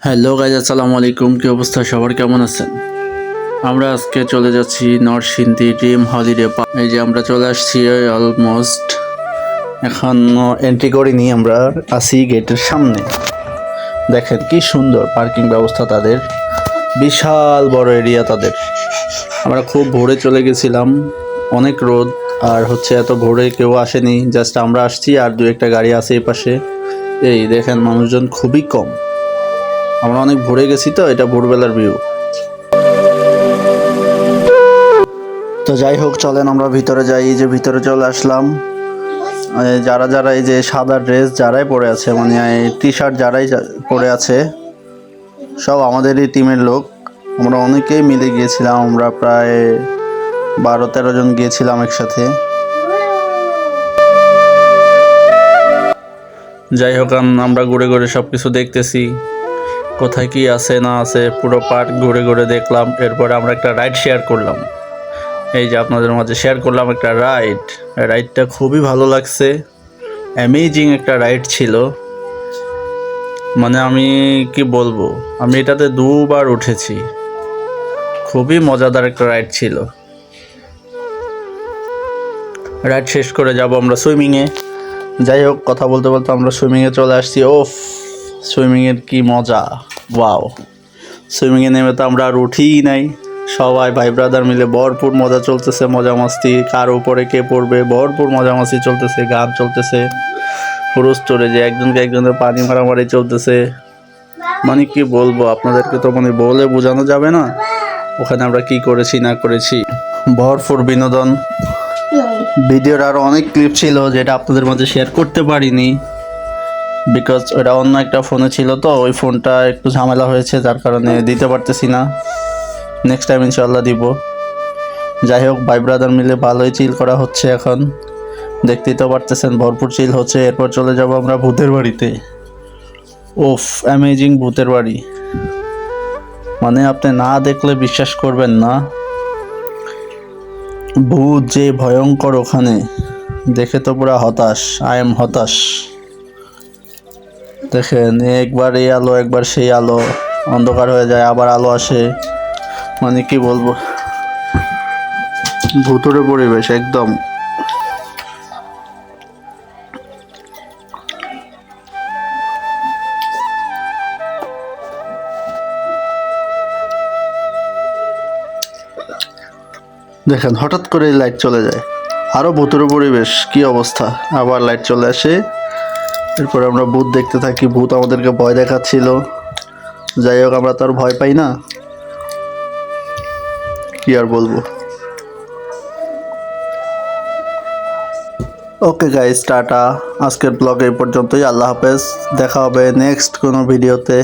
Hello guys, আসসালামু আলাইকুম। কি অবস্থা সবার, কেমন আছেন? আমরা আজকে চলে যাচ্ছি নরসিংদী ড্রিম হলিডে পার্ক। এই যে আমরা চলে আসছি অলমোস্ট, এখন এন্ট্রি করিনি, আমরা আছি গেটের সামনে। দেখেন কি সুন্দর পার্কিং ব্যবস্থা তাদের, বিশাল বড় এরিয়া তাদের। আমরা খুব ভোরে চলে গেছিলাম, অনেক রোদ, আর এত ভোরে কেউ আসেনি, জাস্ট আমরা আসছি আর দু একটা গাড়ি আছে এই পাশে। এই দেখেন মানুষজন খুবই কম, আমরা অনেক ভোরে গেছি তো, এটা ভোরবেলার ভিউ। তো যাই হোক, চলেন আমরা ভিতরে যাই। এই যে ভিতরে চলে আসলাম। যারা যারা এই যে সাদা ড্রেস যারাই পরে আছে, মানে টি শার্ট যারাই পরে আছে, সব আমাদেরই টিমের লোক। আমরা অনেকেই মিলে গিয়েছিলাম, আমরা প্রায় 12-13 জন গিয়েছিলাম একসাথে। যাই হোক, আমরা ঘুরে ঘুরে সব কিছু দেখতেছি, কোথায় কি আছে না আছে, পুরো পার্ক ঘুরে ঘুরে দেখলাম। এরপরে আমরা একটা রাইড শেয়ার করলাম, এই যে আপনাদের মাঝে শেয়ার করলাম একটা রাইডটা খুবই ভালো লাগছে, অ্যামেজিং একটা রাইড ছিল। মানে আমি কি বলবো, আমি এটাতে দুবার উঠেছি, খুবই মজাদার একটা রাইড ছিল। রাইড শেষ করে যাব আমরা সুইমিংয়ে। যাই হোক, কথা বলতে বলতে আমরা সুইমিংয়ে চলে আসছি। ওফ, সুইমিংয়ের কি মজা, ওয়াও! সুইমিংয়ে নেমে তো আমরা আর উঠিই নাই। সবাই ভাই ব্রাদার মিলে ভরপুর মজা চলতেছে, মজা মাস্তি, কার উপরে কে পড়বে, ভরপুর মজা মাস্তি চলতেছে, গান চলতেছে পুরো স্টোরে, যে একজনকে একজনের পানি মারামারি চলতেছে। মানে কি বলবো আপনাদেরকে, তো মানে বলে বোঝানো যাবে না ওখানে আমরা কি করেছি না করেছি। ভরপুর বিনোদন। ভিডিওর আরও অনেক ক্লিপ ছিল যেটা আপনাদের মাঝে শেয়ার করতে পারিনি, বিকজ ওটা অন্য একটা ফোনে ছিল, তো ওই ফোনটা একটু ঝামেলা হয়েছে, যার কারণে দিতে পারতেছি না। নেক্সট টাইম ইনশাল্লাহ দিব। যাই হোক, ভাই ব্রাদার মিলে ভালোই চিল করা হচ্ছে এখন, দেখতেই তো পারতেছেন ভরপুর চিল হচ্ছে। এরপর চলে যাব আমরা ভূতের বাড়িতে। ওফ, অ্যামেজিং ভূতের বাড়ি, মানে আপনি না দেখলে বিশ্বাস করবেন না, ভূত যে ভয়ঙ্কর ওখানে, দেখে তো পুরা হতাশ, আই এম হতাশ। দেখেন, একবার এই আলো একবার সেই আলো, অন্ধকার হয়ে যায় আবার আলো আসে, মানে কি বলবো, ভুতুড়ে পরিবেশ একদম। দেখেন হঠাৎ করে লাইট চলে যায়, আরো ভুতুড়ে পরিবেশ, কি অবস্থা, আবার লাইট চলে আসে। এরপরে আমরা ভূত দেখতে থাকি, ভূত আমাদেরকে ভয় দেখাচ্ছিল। যাই হোক, আমরা তো আর ভয় পাই না, কি আর বলবো। ওকে গাইস, টাটা, আজকের ব্লগ এই পর্যন্তই। আল্লাহ হাফেজ, দেখা হবে নেক্সট কোনো ভিডিওতে।